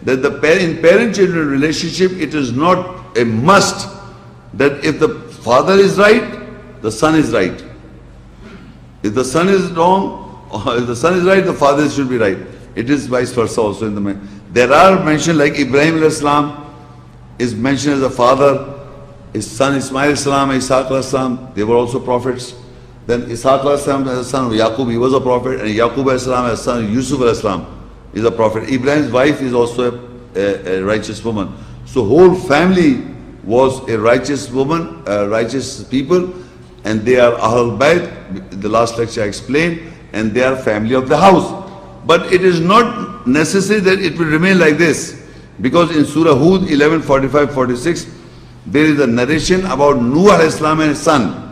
that in parent-children relationship, it is not a must that if the father is right, the son is right. If the son is wrong, or if the son is right, the father should be right. It is vice versa also in the There are mentioned like Ibrahim alayhi salam is mentioned as a father, his son Ismail alayhi salam, Ishaq alayhi salam, they were also prophets. Then Ishaq alayhi salam as a son of Yaqub, he was a prophet, and Yaqub alayhi salam as a son of Yusuf alayhi salam is a prophet. Ibrahim's wife is also a righteous woman. So whole family was a righteous woman, righteous people, and they are Ahlul Bayt, the last lecture I explained, and they are family of the house. But it is not necessary that it will remain like this, because in Surah Hud 11:45-46 there is a narration about Nuh alayhi salam and his son.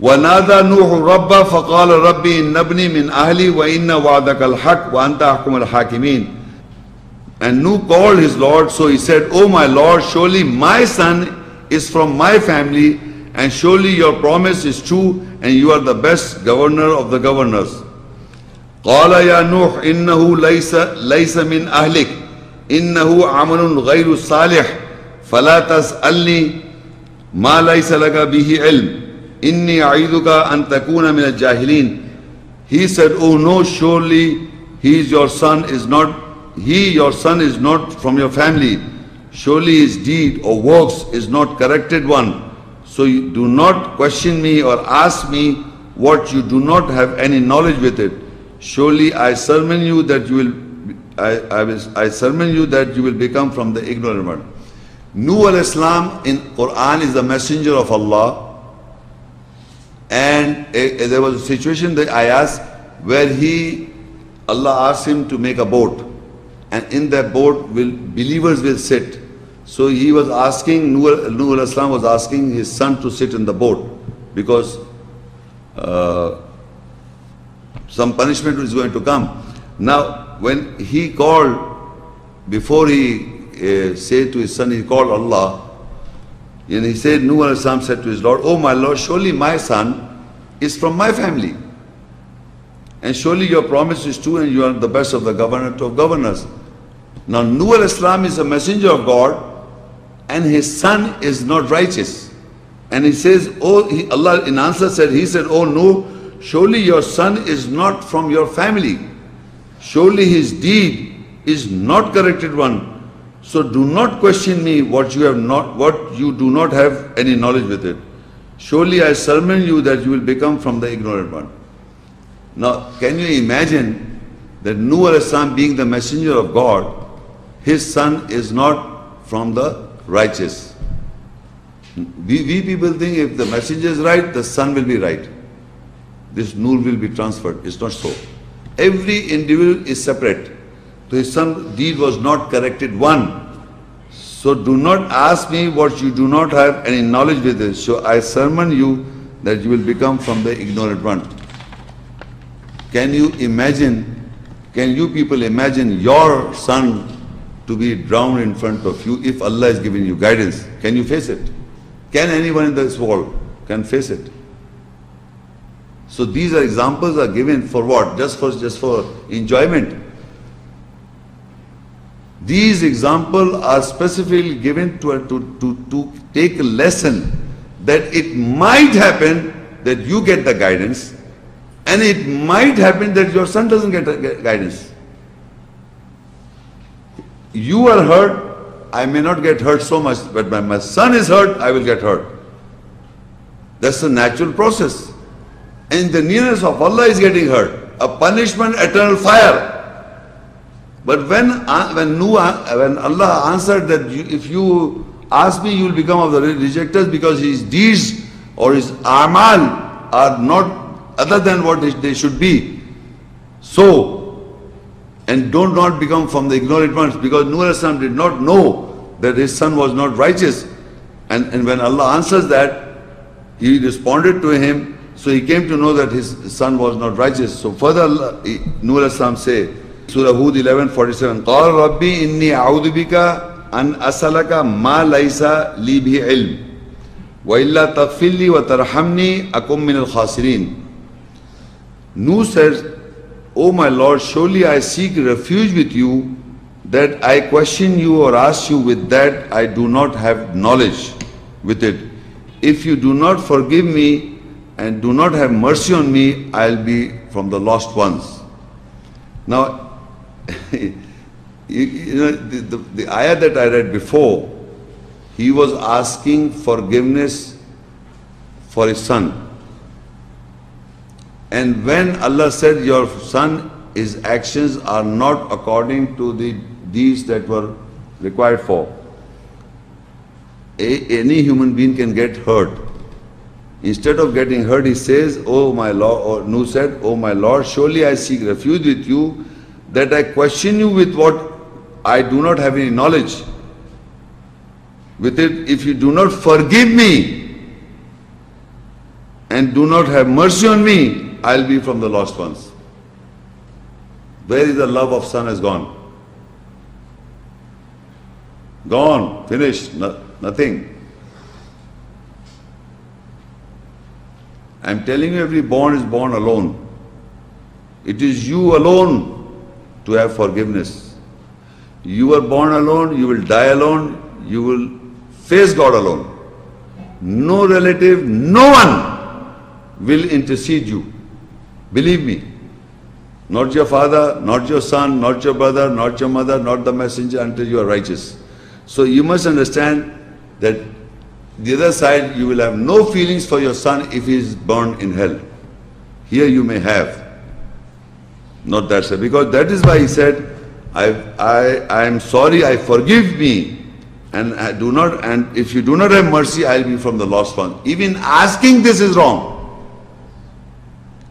وَنَادَى نُوحُ رَبَّهُ فَقَالَ رَبِّ إِنَّ ابْنِي مِنْ أَهْلِي وَإِنَّ وَعْدَكَ الْحَقُّ وَأَنْتَ أَحْكَمُ الْحَاكِمِينَ. And Nuh called his Lord, so he said, "O my Lord, surely my son is from my family, and surely your promise is true, and you are the best governor of the governors." قال يا نوح إنه ليس من أهلك إنه عمل غير صالح فلا تسألني ما ليس لك به علم إني أعيذك أن تكون من الجاهلين. He said, "Oh no, surely your son is not from your family. Surely his deed or works is not corrected one. So you do not question me or ask me what you do not have any knowledge with it. Surely I sermon you that you will become from the ignorant one." Nuh alayhi salam in Quran is the messenger of Allah, and there was a situation that I asked where Allah asked him to make a boat, and in that boat believers will sit. So he was asking, Nuh alayhi salam was asking his son to sit in the boat because some punishment is going to come. Now, when he called, before he said to his son, he called Allah, and he said, Nuh alayhi salam said to his Lord, "Oh my Lord, surely my son is from my family, and surely your promise is true, and you are the best of the governor of governors." Now, Nuh alayhi salam is a messenger of God, and his son is not righteous. And he says, Allah in answer said, he said, "Oh Nuh, surely your son is not from your family. Surely his deed is not corrected one. So do not question me what you do not have any knowledge with it. Surely I sermon you that you will become from the ignorant one." Now, can you imagine that Nuh alayhi salam being the messenger of God, his son is not from the righteous? We people think if the messenger is right, the son will be right. This nur will be transferred. It's not so. Every individual is separate. So his son's deed was not corrected one. So do not ask me what you do not have any knowledge with it. So I sermon you that you will become from the ignorant one. Can you people imagine your son to be drowned in front of you if Allah is giving you guidance? Can you face it? Can anyone in this world can face it? So these are examples are given for what? Just for enjoyment. These examples are specifically given to take a lesson that it might happen that you get the guidance, and it might happen that your son doesn't get guidance. You are hurt, I may not get hurt so much, but when my son is hurt, I will get hurt. That's a natural process. And the nearness of Allah is getting hurt. A punishment, eternal fire. But when Allah answered that if you ask me, you will become of the rejectors because his deeds or his amal are not other than what they should be. So, and do not become from the ignorant ones, because Nuh alayhi salam did not know that his son was not righteous. And when Allah answers that, he responded to him, so he came to know that his son was not righteous. So further Nuh alayhi salam say, Surah Hud 11:47, قال ربي إني أعوذ بك أن أسألك ما ليس لي به علم وإلا تغفر لي وترحمني أكن من الخاسرين. Nuh says, "O my Lord, surely I seek refuge with you that I question you or ask you with that I do not have knowledge with it. If you do not forgive me and do not have mercy on me, I'll be from the lost ones. Now, the ayah that I read before, he was asking forgiveness for his son. And when Allah said, your son, his actions are not according to the deeds that were required for, any human being can get hurt. Instead of getting hurt, he says, oh my Lord, or Nuh said, oh my Lord, surely I seek refuge with you, that I question you with what I do not have any knowledge with it. If you do not forgive me and do not have mercy on me, I'll be from the lost ones. Where is the love of son has gone? Gone, finished, nothing. I'm telling you, every born is born alone. It is you alone to have forgiveness. You are born alone, you will die alone, you will face God alone. No relative, no one will intercede you. Believe me. Not your father, not your son, not your brother, not your mother, not the messenger until you are righteous. So you must understand that the other side, you will have no feelings for your son if he is burned in hell. Here you may have. Not that side. Because that is why he said, I am sorry, I forgive me. And I do not, and if you do not have mercy, I'll be from the lost one. Even asking this is wrong.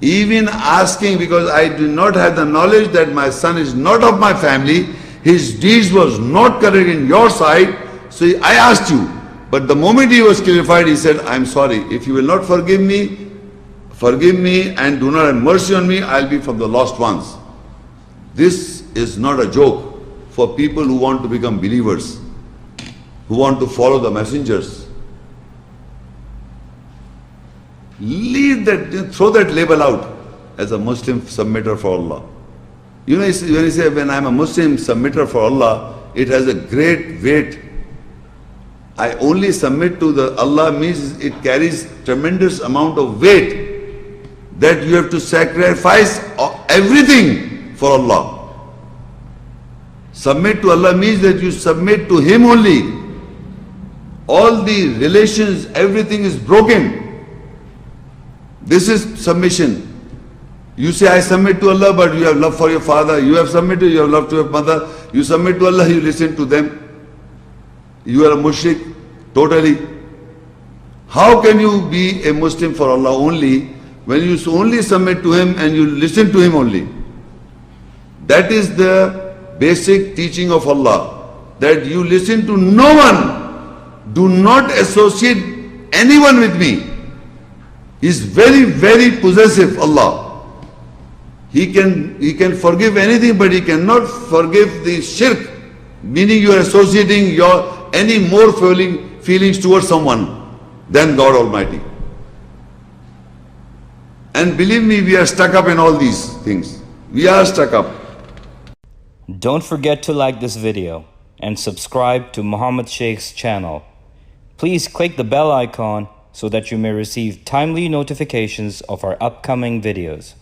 Even asking, because I do not have the knowledge that my son is not of my family, his deeds was not correct in your sight, so I asked you. But the moment he was clarified, he said, I'm sorry, if you will not forgive me and do not have mercy on me, I'll be from the lost ones. This is not a joke for people who want to become believers, who want to follow the messengers. Leave that, throw that label out as a Muslim submitter for Allah. You know, when you say, when I'm a Muslim submitter for Allah, it has a great weight. I only submit to the Allah means it carries tremendous amount of weight that you have to sacrifice everything for Allah. Submit to Allah means that you submit to Him only. All the relations, everything is broken. This is submission. You say, I submit to Allah, but you have love for your father. You have submitted, you have love to your mother. You submit to Allah, you listen to them. You are a mushrik, totally. How can you be a Muslim for Allah only when you only submit to Him and you listen to Him only? That is the basic teaching of Allah, that you listen to no one. Do not associate anyone with me. He is very, very possessive, Allah. He can forgive anything, but He cannot forgive the shirk, meaning you are associating your any more feelings towards someone than God Almighty. And believe me, we are stuck up in all these things. We are stuck up. Don't forget to like this video and subscribe to Muhammad Sheikh's channel. Please click the bell icon so that you may receive timely notifications of our upcoming videos.